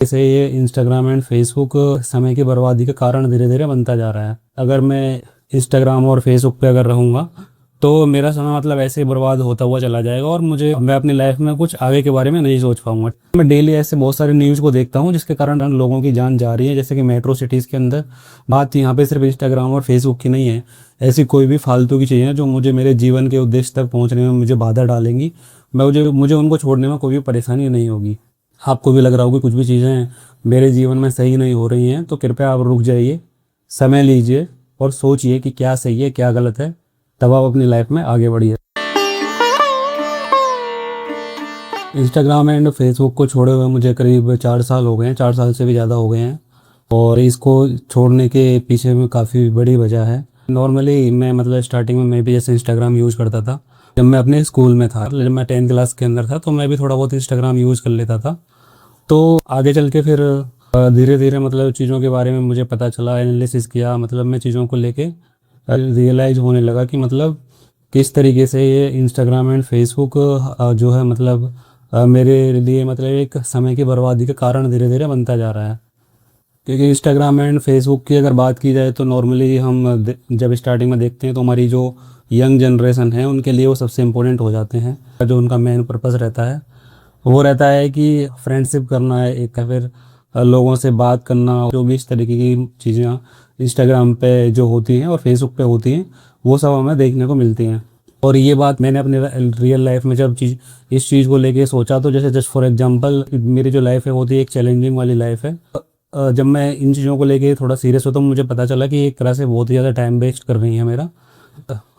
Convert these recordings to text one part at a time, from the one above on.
जैसे ये Instagram and Facebook समय की बर्बादी का कारण धीरे धीरे बनता जा रहा है। अगर मैं इंस्टाग्राम और फेसबुक पे अगर रहूँगा तो मेरा समय मतलब ऐसे ही बर्बाद होता हुआ चला जाएगा और मैं अपनी लाइफ में कुछ आगे के बारे में नहीं सोच पाऊंगा। मैं डेली ऐसे बहुत सारे न्यूज़ को देखता हूँ जिसके कारण लोगों की जान जा रही है, जैसे कि मेट्रो सिटीज़ के अंदर। बात यहाँ पे सिर्फ इंस्टाग्राम और फेसबुक की नहीं है, ऐसी कोई भी फालतू की चीज़ें जो मुझे मेरे जीवन के उद्देश्य तक पहुँचने में मुझे बाधा डालेंगी, मुझे उनको छोड़ने में कोई भी परेशानी नहीं होगी। आपको भी लग रहा होगा कि कुछ भी चीज़ें मेरे जीवन में सही नहीं हो रही हैं, तो कृपया आप रुक जाइए, समय लीजिए और सोचिए कि क्या सही है क्या गलत है, तब आप अपनी लाइफ में आगे बढ़िए। इंस्टाग्राम एंड फेसबुक को छोड़े हुए मुझे करीब 4 साल हो गए हैं, 4 साल से भी ज़्यादा हो गए हैं। और इसको छोड़ने के पीछे में काफ़ी बड़ी वजह है। नॉर्मली मैं मतलब स्टार्टिंग में मैं भी जैसे इंस्टाग्राम यूज़ करता था जब मैं अपने स्कूल में था, जब मैं 10th क्लास के अंदर था तो मैं भी थोड़ा बहुत इंस्टाग्राम यूज़ कर लेता था। तो आगे चल के फिर धीरे धीरे मतलब चीज़ों के बारे में मुझे पता चला, एनालिसिस किया, मतलब मैं चीज़ों को लेके रियलाइज़ होने लगा कि मतलब किस तरीके से ये इंस्टाग्राम एंड फेसबुक जो है मतलब मेरे लिए मतलब एक समय की बर्बादी का कारण धीरे धीरे बनता जा रहा है। क्योंकि इंस्टाग्राम एंड फेसबुक की अगर बात की जाए तो नॉर्मली हम जब स्टार्टिंग में देखते हैं तो हमारी जो यंग जनरेशन है उनके लिए वो सबसे इम्पोर्टेंट हो जाते हैं। जो उनका मेन पर्पस रहता है वो रहता है कि फ्रेंडशिप करना है, एक है फिर लोगों से बात करना, जो भी इस तरीके की चीज़ें इंस्टाग्राम पे जो होती हैं और फेसबुक पे होती हैं वो सब हमें देखने को मिलती हैं। और ये बात मैंने अपने रियल लाइफ में जब इस चीज़ को लेके सोचा तो जैसे जस्ट फॉर एग्जांपल मेरी जो लाइफ है वो थी एक चैलेंजिंग वाली लाइफ है। जब मैं इन चीज़ों को लेके थोड़ा सीरियस होता हूँ मुझे पता चला कि एक तरह से बहुत ही ज़्यादा टाइम वेस्ट कर रही है मेरा।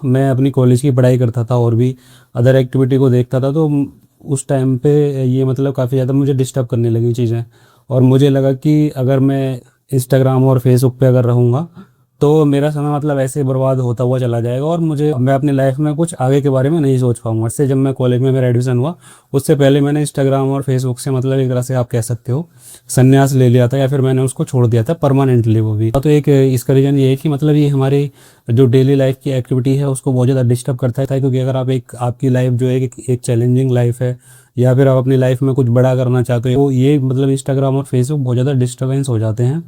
मैं अपनी कॉलेज की पढ़ाई करता था और भी अदर एक्टिविटी को देखता था, तो उस टाइम पे ये मतलब काफ़ी ज़्यादा मुझे डिस्टर्ब करने लगी चीज़ें। और मुझे लगा कि अगर मैं इंस्टाग्राम और फेसबुक पे अगर रहूँगा तो मेरा समय मतलब ऐसे ही बर्बाद होता हुआ चला जाएगा और मैं अपनी लाइफ में कुछ आगे के बारे में नहीं सोच पाऊंगा। इससे जब मैं कॉलेज में मेरा एडमिशन हुआ उससे पहले मैंने इंस्टाग्राम और फेसबुक से मतलब एक तरह से आप कह सकते हो संन्यास ले लिया था, या फिर मैंने उसको छोड़ दिया था परमानेंटली वो भी। तो एक इसका रीज़न ये है कि मतलब ये हमारी जो डेली लाइफ की एक्टिविटी है उसको बहुत ज़्यादा डिस्टर्ब करता है। क्योंकि अगर आपकी लाइफ जो है एक चैलेंजिंग लाइफ है या फिर आप अपनी लाइफ में कुछ बड़ा करना चाहते हो तो ये मतलब इंस्टाग्राम और फेसबुक बहुत ज़्यादा डिस्टर्बेंस हो जाते हैं।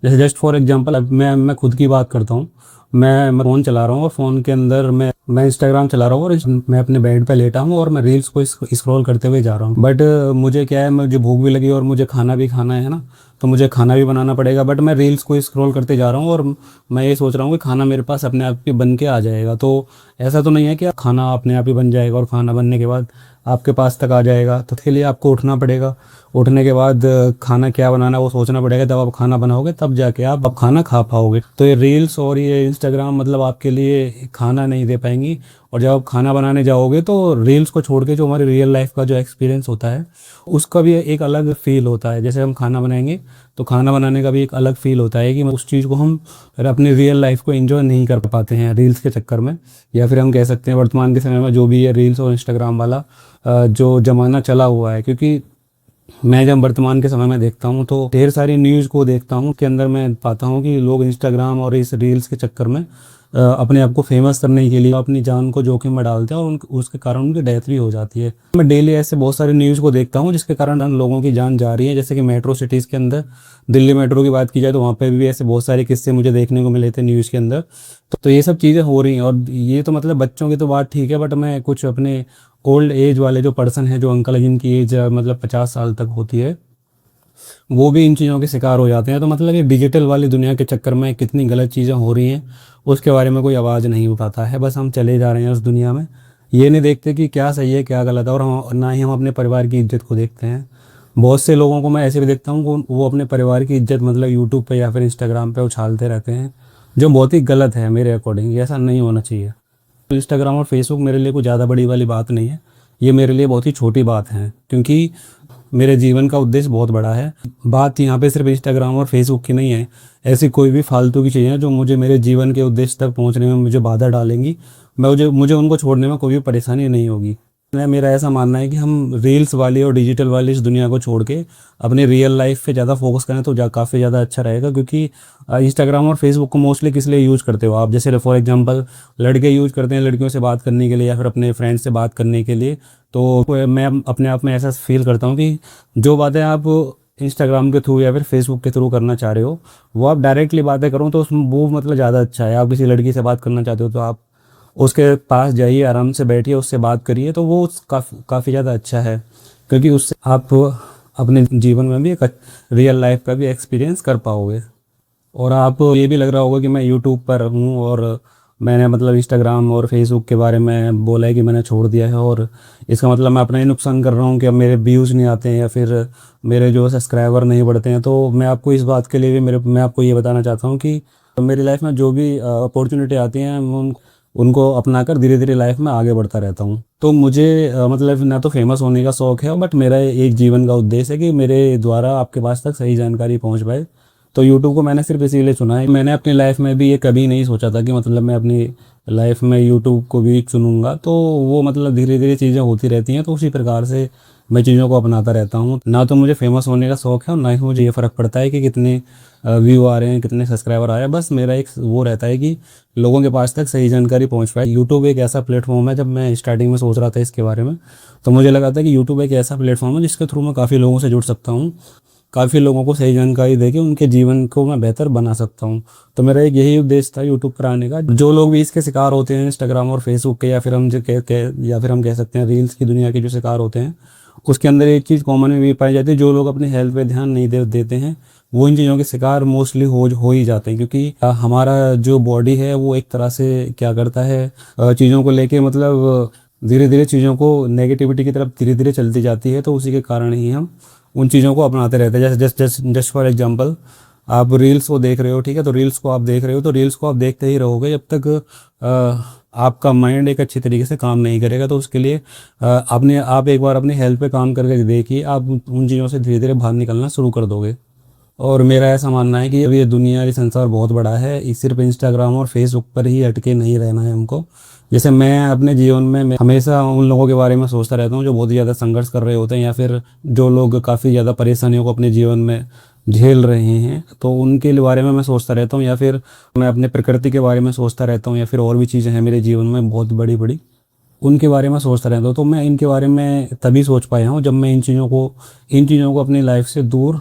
जैसे जस्ट फॉर एग्जांपल अब मैं खुद की बात करता हूँ। मैं फ़ोन चला रहा हूँ और फ़ोन के अंदर मैं इंस्टाग्राम चला रहा हूँ और मैं अपने बेड पे लेटा हूँ और मैं रील्स को स्क्रॉल करते हुए जा रहा हूँ। बट मुझे क्या है, मुझे भूख भी लगी और मुझे खाना भी खाना है ना, तो मुझे खाना भी बनाना पड़ेगा। बट मैं रील्स को स्क्रॉल करते जा रहा हूँ और मैं ये सोच रहा हूँ कि खाना मेरे पास अपने आप ही बन के आ जाएगा। तो ऐसा तो नहीं है कि खाना अपने आप ही बन जाएगा और खाना बनने के बाद आपके पास तक आ जाएगा। तो उसके लिए आपको उठना पड़ेगा, उठने के बाद खाना क्या बनाना वो सोचना पड़ेगा, तब आप खाना बनाओगे तब जाके आप खाना खा पाओगे। तो ये रील्स और ये इंस्टाग्राम मतलब आपके लिए खाना नहीं दे पाएंगी। और जब आप खाना बनाने जाओगे तो रील्स को छोड़ के जो हमारी रियल लाइफ का जो एक्सपीरियंस होता है उसका भी एक अलग फील होता है। जैसे हम खाना बनाएंगे तो खाना बनाने का भी एक अलग फील होता है कि उस चीज़ को हम अपनी रियल लाइफ को एंजॉय नहीं कर पाते हैं रील्स के चक्कर में। या फिर हम कह सकते हैं वर्तमान के समय में जो भी है रील्स और इंस्टाग्राम वाला जो ज़माना चला हुआ है। क्योंकि मैं जब वर्तमान के समय में देखता हूँ तो ढेर सारी न्यूज़ को देखता हूँ के अंदर मैं पाता हूँ कि लोग इंस्टाग्राम और इस रील्स के चक्कर में अपने आप को फेमस करने के लिए अपनी जान को जोखिम में डालते हैं और उसके कारण उनकी डेथ भी हो जाती है। मैं डेली ऐसे बहुत सारी न्यूज़ को देखता हूँ जिसके कारण लोगों की जान जा रही है। जैसे कि मेट्रो सिटीज़ के अंदर दिल्ली मेट्रो की बात की जाए तो वहाँ पे भी ऐसे बहुत सारे किस्से मुझे देखने को मिले थे न्यूज़ के अंदर। तो ये सब चीज़ें हो रही हैं। और ये तो मतलब बच्चों की तो बात ठीक है, बट मैं कुछ अपने ओल्ड एज वाले जो पर्सन है, जो अंकल जिनकी एज मतलब 50 साल तक होती है, वो भी इन चीज़ों के शिकार हो जाते हैं। तो मतलब ये डिजिटल वाली दुनिया के चक्कर में कितनी गलत चीज़ें हो रही हैं उसके बारे में कोई आवाज़ नहीं उठाता है। बस हम चले जा रहे हैं उस दुनिया में, ये नहीं देखते कि क्या सही है क्या गलत है। और ना ही हम अपने परिवार की इज्जत को देखते हैं। बहुत से लोगों को मैं ऐसे भी देखता हूँ वो अपने परिवार की इज्जत मतलब यूट्यूब पे या फिर इंस्टाग्राम पे उछालते रहते हैं, जो बहुत ही गलत है मेरे अकॉर्डिंग। ऐसा नहीं होना चाहिए। तो इंस्टाग्राम और फेसबुक मेरे लिए कोई ज़्यादा बड़ी वाली बात नहीं है, ये मेरे लिए बहुत ही छोटी बात है। क्योंकि मेरे जीवन का उद्देश्य बहुत बड़ा है। बात यहाँ पे सिर्फ इंस्टाग्राम और फेसबुक की नहीं है, ऐसी कोई भी फालतू की चीज़ें जो मुझे मेरे जीवन के उद्देश्य तक पहुँचने में मुझे बाधा डालेंगी, मुझे उनको छोड़ने में कोई भी परेशानी नहीं होगी। मेरा ऐसा मानना है कि हम रील्स वाली और डिजिटल वाली इस दुनिया को छोड़ के अपनी रियल लाइफ पे ज़्यादा फोकस करें तो काफ़ी ज़्यादा अच्छा रहेगा। क्योंकि इंस्टाग्राम और फेसबुक को मोस्टली किस लिए यूज़ करते हो आप? जैसे फॉर एग्जांपल लड़के यूज़ करते हैं लड़कियों से बात करने के लिए या फिर अपने फ्रेंड्स से बात करने के लिए। तो मैं अपने आप में ऐसा फील करता हूँ कि जो बातें आप इंस्टाग्राम के थ्रू या फिर फेसबुक के थ्रू करना चाह रहे हो, वो आप डायरेक्टली बातें करो तो उसमें वो मतलब ज़्यादा अच्छा है। आप किसी लड़की से बात करना चाहते हो तो आप उसके पास जाइए, आराम से बैठिए, उससे बात करिए, तो वो काफ़ी ज़्यादा अच्छा है, क्योंकि उससे आप अपने जीवन में भी एक रियल लाइफ का भी एक्सपीरियंस कर पाओगे। और आपको ये भी लग रहा होगा कि मैं यूट्यूब पर हूँ और मैंने मतलब इंस्टाग्राम और फेसबुक के बारे में बोला है कि मैंने छोड़ दिया है, और इसका मतलब मैं अपना ही नुकसान कर रहा हूँ कि अब मेरे व्यूज़ नहीं आते हैं या फिर मेरे जो सब्सक्राइबर नहीं बढ़ते हैं। तो मैं आपको इस बात के लिए भी मैं आपको ये बताना चाहता हूँ कि मेरी लाइफ में जो भी अपॉर्चुनिटी आती हैं मैं उनको अपनाकर धीरे धीरे लाइफ में आगे बढ़ता रहता हूँ। तो मुझे मतलब ना तो फेमस होने का शौक़ है, बट मेरा एक जीवन का उद्देश्य है कि मेरे द्वारा आपके पास तक सही जानकारी पहुँच पाए। तो यूट्यूब को मैंने सिर्फ इसीलिए चुना है। मैंने अपनी लाइफ में भी ये कभी नहीं सोचा था कि मतलब मैं अपनी लाइफ में यूट्यूब को भी चुनूंगा। तो वो मतलब धीरे धीरे चीज़ें होती रहती हैं, तो उसी प्रकार से मैं चीज़ों को अपनाता रहता हूँ। ना तो मुझे फेमस होने का शौक़ है और ना ही मुझे ये फ़र्क पड़ता है कि कितने व्यू आ रहे हैं, कितने सब्सक्राइबर आ रहे हैं। बस मेरा एक वो रहता है कि लोगों के पास तक सही जानकारी पहुँच पाए। यूट्यूब एक ऐसा प्लेटफॉर्म है, जब मैं स्टार्टिंग में सोच रहा था इसके बारे में तो मुझे लगा था कि यूट्यूब एक ऐसा प्लेटफॉर्म है जिसके थ्रू मैं काफ़ी लोगों से जुड़ सकता हूँ, काफ़ी लोगों को सही जानकारी देके उनके जीवन को मैं बेहतर बना सकता हूँ। तो मेरा एक यही उद्देश्य था यूट्यूब पर आने का। जो लोग भी इसके शिकार होते हैं, इंस्टाग्राम और फेसबुक के, या फिर हम कह सकते हैं रील्स की दुनिया के जो शिकार होते हैं, उसके अंदर एक चीज़ कॉमन में भी पाई जाती है। जो लोग अपनी हेल्थ पे ध्यान नहीं देते हैं वो इन चीज़ों के शिकार मोस्टली हो ही जाते हैं, क्योंकि हमारा जो बॉडी है वो एक तरह से क्या करता है, चीज़ों को लेके मतलब धीरे धीरे चीज़ों को नेगेटिविटी की तरफ धीरे धीरे चलती जाती है। तो उसी के कारण ही हम उन चीज़ों को अपनाते रहते हैं। जैसे जस्ट फॉर एग्जांपल, आप रील्स को देख रहे हो, ठीक है, तो रील्स को आप देख रहे हो तो रील्स को आप देखते ही रहोगे जब तक आपका माइंड एक अच्छी तरीके से काम नहीं करेगा। तो उसके लिए आप एक बार अपनी हेल्थ पे काम करके देखिए, आप उन चीज़ों से धीरे धीरे बाहर निकलना शुरू कर दोगे। और मेरा ऐसा मानना है कि अब ये दुनिया, ये संसार बहुत बड़ा है, इस सिर्फ इंस्टाग्राम और फेसबुक पर ही अटके नहीं रहना है हमको। जैसे मैं अपने जीवन में मैं हमेशा उन लोगों के बारे में सोचता रहता हूँ जो बहुत ही ज़्यादा संघर्ष कर रहे होते हैं, या फिर जो लोग काफ़ी ज़्यादा परेशानियों को अपने जीवन में झेल रहे हैं, तो उनके बारे में मैं सोचता रहता हूँ। या फिर मैं अपने प्रकृति के बारे में सोचता रहता हूँ, या फिर और भी चीज़ें हैं मेरे जीवन में बहुत बड़ी बड़ी, उनके बारे में सोचता रहता हूँ। तो मैं इनके बारे में तभी सोच पाया हूँ जब मैं इन चीज़ों को अपनी लाइफ से दूर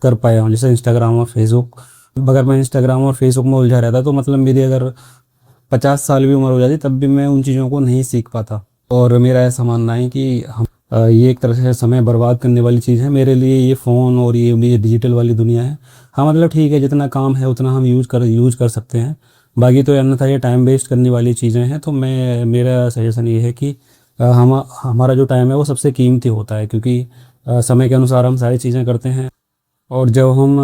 कर पाया हूँ। जैसे इंस्टाग्राम और फेसबुक, अगर मैं इंस्टाग्राम और फेसबुक में उलझा रहता तो मतलब मेरी अगर 50 साल भी उम्र हो जाती तब भी मैं उन चीज़ों को नहीं सीख पाता। और मेरा ऐसा मानना है कि ये एक तरह से समय बर्बाद करने वाली चीज़ है मेरे लिए, ये फ़ोन और ये डिजिटल वाली दुनिया है। हाँ मतलब ठीक है, जितना काम है उतना हम यूज़ कर सकते हैं, बाकी तो अन्यथा ये टाइम वेस्ट करने वाली चीज़ें हैं। तो मेरा सजेशन ये है कि हमारा जो टाइम है वो सबसे कीमती होता है, क्योंकि समय के अनुसार हम सारी चीज़ें करते हैं। और जब हम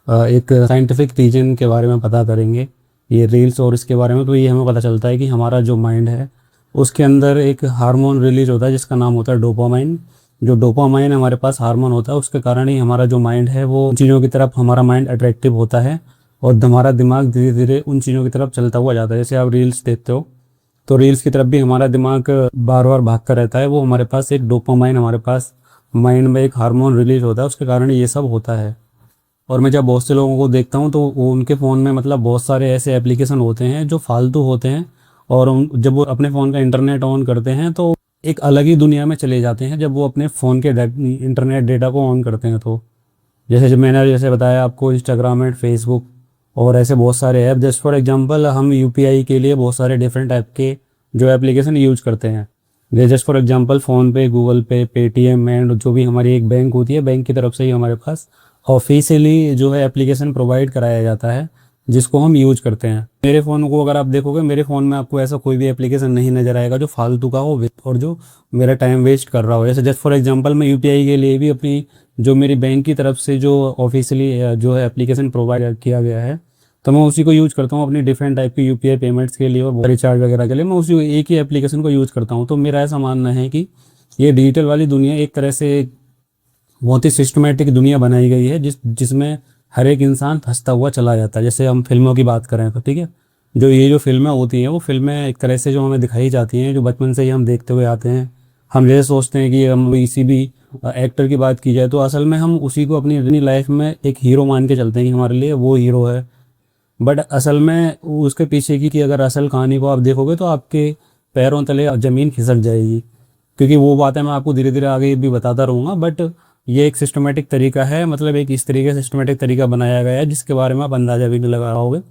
एक साइंटिफिक रीजन के बारे में पता करेंगे ये रील्स और इसके बारे में, तो ये हमें पता चलता है कि हमारा जो माइंड है उसके अंदर एक हार्मोन रिलीज होता है जिसका नाम होता है डोपामाइन। जो डोपामाइन हमारे पास हार्मोन होता है, उसके कारण ही हमारा जो माइंड है वो उन चीज़ों की तरफ हमारा माइंड अट्रैक्टिव होता है और हमारा दिमाग धीरे धीरे उन चीज़ों की तरफ चलता हुआ जाता है। जैसे आप रील्स देखते हो तो रील्स की तरफ भी हमारा दिमाग बार बार भागता रहता है। वो हमारे पास एक डोपामाइन, हमारे पास माइंड में एक हार्मोन रिलीज होता है, उसके कारण ये सब होता है। और मैं जब बहुत से लोगों को देखता हूँ तो वो उनके फ़ोन में मतलब बहुत सारे ऐसे एप्लीकेशन होते हैं जो फालतू होते हैं, और जब वो अपने फ़ोन का इंटरनेट ऑन करते हैं तो एक अलग ही दुनिया में चले जाते हैं जब वो अपने फ़ोन के इंटरनेट डेटा को ऑन करते हैं। तो जैसे मैंने बताया आपको, इंस्टाग्राम एंड फेसबुक और ऐसे बहुत सारे ऐप, जस्ट फॉर एग्जांपल हम यूपीआई के लिए बहुत सारे डिफरेंट ऐप के जो एप्लीकेशन यूज करते हैं। जस्ट फॉर एग्जांपल फ़ोन पे, गूगल पे, पेटीएम एंड जो भी हमारी एक बैंक होती है, बैंक की तरफ से ही हमारे पास ऑफिशियली जो है एप्लीकेशन प्रोवाइड कराया जाता है जिसको हम यूज करते हैं। मेरे फ़ोन को अगर आप देखोगे, मेरे फ़ोन में आपको ऐसा कोई भी एप्लीकेशन नहीं नज़र आएगा जो फालतू का हो और जो मेरा टाइम वेस्ट कर रहा हो। जैसे जस्ट फॉर एग्जांपल मैं यूपीआई के लिए भी अपनी जो मेरी बैंक की तरफ से जो ऑफिशियली जो है एप्लीकेशन प्रोवाइड किया गया है, तो मैं उसी को यूज़ करता हूँ अपनी डिफरेंट टाइप की यूपीआई पेमेंट्स के लिए और रिचार्ज वगैरह के लिए। मैं उसी एक ही एप्लीकेशन को यूज़ करता हूँ। तो मेरा ऐसा मानना है कि ये डिजिटल वाली दुनिया एक तरह से बहुत ही सिस्टमेटिक दुनिया बनाई गई है जिसमें हर एक इंसान फंसता हुआ चला जाता है। जैसे हम फिल्मों की बात करें तो ठीक है, जो फिल्में होती हैं वो फिल्में एक तरह से जो हमें दिखाई जाती हैं, जो बचपन से ही हम देखते हुए आते हैं। हम जैसे सोचते हैं कि हम किसी भी एक्टर की बात की जाए तो असल में हम उसी को अपनी लाइफ में एक हीरो मान के चलते हैं कि हमारे लिए वो हीरो है। बट असल में उसके पीछे की अगर असल कहानी को आप देखोगे तो आपके पैरों तले ज़मीन खिसक जाएगी, क्योंकि वो बातें मैं आपको धीरे धीरे आगे भी बताता रहूँगा। बट ये एक सिस्टमेटिक तरीका है, मतलब एक इस तरीके से सिस्टमेटिक तरीका बनाया गया है जिसके बारे में आप अंदाजा भी नहीं लगा पाओगे।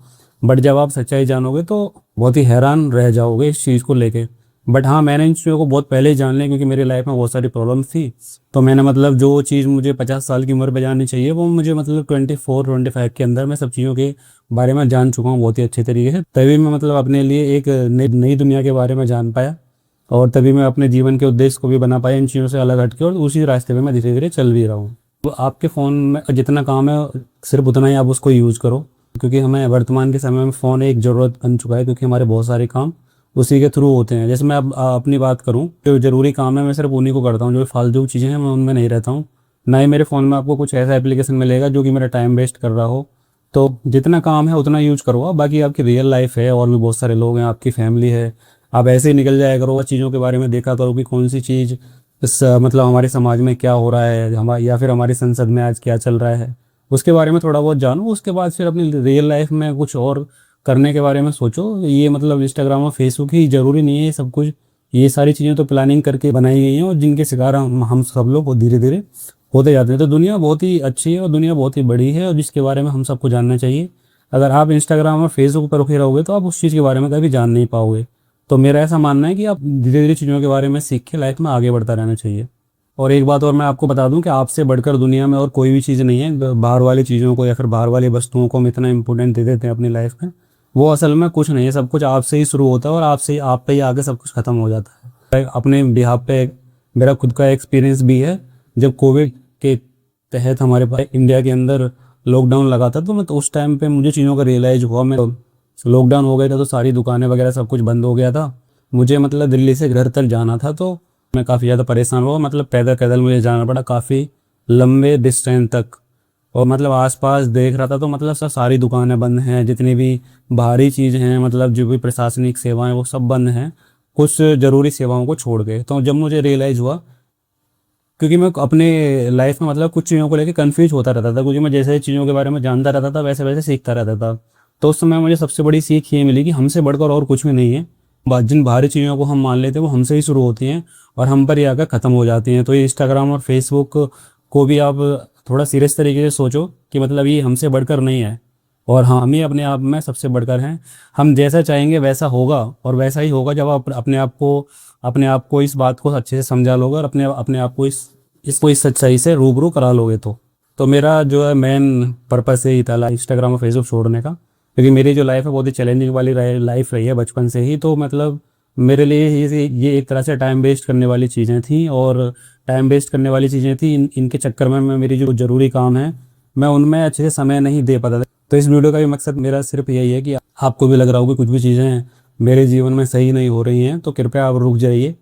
बट जब आप सच्चाई जानोगे तो बहुत ही हैरान रह जाओगे इस चीज़ को लेके। बट हाँ, मैंने इन चीज़ों को बहुत पहले ही जान लिया, क्योंकि मेरी लाइफ में बहुत सारी प्रॉब्लम्स थी। तो मैंने मतलब जो चीज़ मुझे 50 साल की उम्र पे जाननी चाहिए, वो मुझे मतलब 24-25 के अंदर मैं सब चीज़ों के बारे में जान चुका हूँ बहुत ही अच्छे तरीके से। तभी मैं मतलब अपने लिए एक नई नई दुनिया के बारे में जान पाया, और तभी मैं अपने जीवन के उद्देश्य को भी बना पाया इन चीज़ों से अलग हटके, और उसी रास्ते पे मैं धीरे धीरे चल भी रहा हूँ। तो आपके फ़ोन में जितना काम है सिर्फ उतना ही आप उसको यूज़ करो, क्योंकि हमें वर्तमान के समय में फ़ोन एक ज़रूरत बन चुका है, क्योंकि हमारे बहुत सारे काम उसी के थ्रू होते हैं। जैसे मैं अब अपनी बात करूँ, जो ज़रूरी काम है मैं सिर्फ उन्हीं को करता हूँ, जो फालतू चीज़ें हैं मैं उनमें नहीं रहता हूँ। ना ही मेरे फ़ोन में आपको कुछ ऐसा एप्लीकेशन मिलेगा जो कि मेरा टाइम वेस्ट कर रहा हो। तो जितना काम है उतना यूज करो आप, बाकी आपकी रियल लाइफ है और भी बहुत सारे लोग हैं, आपकी फैमिली है। आप ऐसे ही निकल जाया करो, चीज़ों के बारे में देखा करो कि कौन सी चीज़ मतलब हमारे समाज में क्या हो रहा है, हमारे या फिर हमारी संसद में आज क्या चल रहा है, उसके बारे में थोड़ा बहुत जानो। उसके बाद फिर अपनी रियल लाइफ में कुछ और करने के बारे में सोचो। ये मतलब इंस्टाग्राम और फेसबुक ही ज़रूरी नहीं है ये सब कुछ। ये सारी चीज़ें तो प्लानिंग करके बनाई गई हैं, और जिनके शिकार हम सब लोग धीरे धीरे होते जाते हैं। तो दुनिया बहुत ही अच्छी है और दुनिया बहुत ही बड़ी है, और जिसके बारे में हम सबको जानना चाहिए। अगर आप इंस्टाग्राम और फेसबुक पर रुके रहोगे तो आप उस चीज़ के बारे में कभी जान नहीं पाओगे। तो मेरा ऐसा मानना है कि आप धीरे धीरे चीज़ों के बारे में सीख के लाइफ में आगे बढ़ता रहना चाहिए। और एक बात और मैं आपको बता दूं कि आपसे बढ़कर दुनिया में और कोई भी चीज़ नहीं है। बाहर वाली चीज़ों को या फिर बाहर वाली वस्तुओं को हम इतना इंपॉर्टेंट दे देते हैं अपनी लाइफ में, वो असल में कुछ नहीं है। सब कुछ आपसे ही शुरू होता है और आपसे आप पे ही आगे सब कुछ खत्म हो जाता है। अपने बिहाफ पे मेरा खुद का एक्सपीरियंस भी है। जब कोविड के तहत हमारे पास इंडिया के अंदर लॉकडाउन लगा था, तो उस टाइम पे मुझे चीज़ों का रियलाइज़ हुआ। मैं लॉकडाउन हो गया था तो सारी दुकानें वगैरह सब कुछ बंद हो गया था। मुझे मतलब दिल्ली से घर तक जाना था, तो मैं काफ़ी ज़्यादा परेशान हुआ। मतलब पैदल पैदल मुझे जाना पड़ा काफ़ी लंबे डिस्टेंस तक। और मतलब आसपास देख रहा था तो मतलब सब सारी दुकानें बंद हैं, जितनी भी बाहरी चीज़ हैं, मतलब जो भी प्रशासनिक सेवाएं वो सब बंद हैं, कुछ ज़रूरी सेवाओं को छोड़ के। तो जब मुझे रियलाइज़ हुआ, क्योंकि मैं अपने लाइफ में मतलब कुछ चीज़ों को लेकर कंफ्यूज होता रहता था, क्योंकि मैं जैसे चीज़ों के बारे में जानता रहता था वैसे वैसे सीखता रहता था। तो उस समय मुझे सबसे बड़ी सीख ये मिली कि हमसे बढ़कर और कुछ भी नहीं है। जिन बाहरी चीज़ों को हम मान लेते हैं वो हमसे ही शुरू होती हैं और हम पर ही आकर ख़त्म हो जाती हैं। तो ये इंस्टाग्राम और फेसबुक को भी आप थोड़ा सीरियस तरीके से सोचो कि मतलब ये हमसे बढ़कर नहीं है, और हाँ, हम ही अपने आप में सबसे बढ़कर हैं। हम जैसा चाहेंगे वैसा होगा, और वैसा ही होगा जब आप अपने आप को इस बात को अच्छे से समझा लोगे और अपने आप को इस सच्चाई से रूबरू करा लोगे। तो मेरा जो है मेन पर्पस यही था इंस्टाग्राम और फेसबुक छोड़ने का, क्योंकि मेरी जो लाइफ है बहुत ही चैलेंजिंग वाली लाइफ रही है बचपन से ही। तो मतलब मेरे लिए ये एक तरह से टाइम वेस्ट करने वाली चीज़ें थी, और टाइम वेस्ट करने वाली चीज़ें थी इनके चक्कर में मैं मेरी जो ज़रूरी काम है मैं उनमें अच्छे से समय नहीं दे पाता था। तो इस वीडियो का भी मकसद मेरा सिर्फ यही है कि आपको भी लग रहा हो कि कुछ भी चीज़ें मेरे जीवन में सही नहीं हो रही हैं, तो कृपया आप रुक जाइए,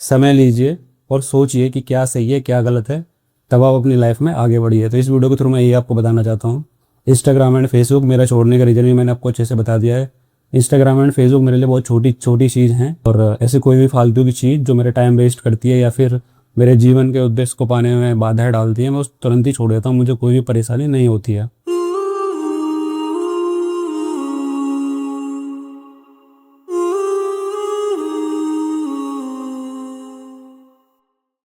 समय लीजिए और सोचिए कि क्या सही है क्या गलत है, तब आप अपनी लाइफ में आगे बढ़िए। तो इस वीडियो के थ्रू मैं ये आपको बताना चाहता हूँ। इंस्टाग्राम एंड फेसबुक मेरा छोड़ने का रीज़न भी मैंने आपको अच्छे से बता दिया है। इंस्टाग्राम एंड फेसबुक मेरे लिए बहुत छोटी छोटी चीज़ हैं, और ऐसे कोई भी फालतू की चीज़ जो मेरे टाइम वेस्ट करती है या फिर मेरे जीवन के उद्देश्य को पाने में बाधाएं डालती है, मैं उस तुरंत ही छोड़ देता हूँ। मुझे कोई भी परेशानी नहीं होती है।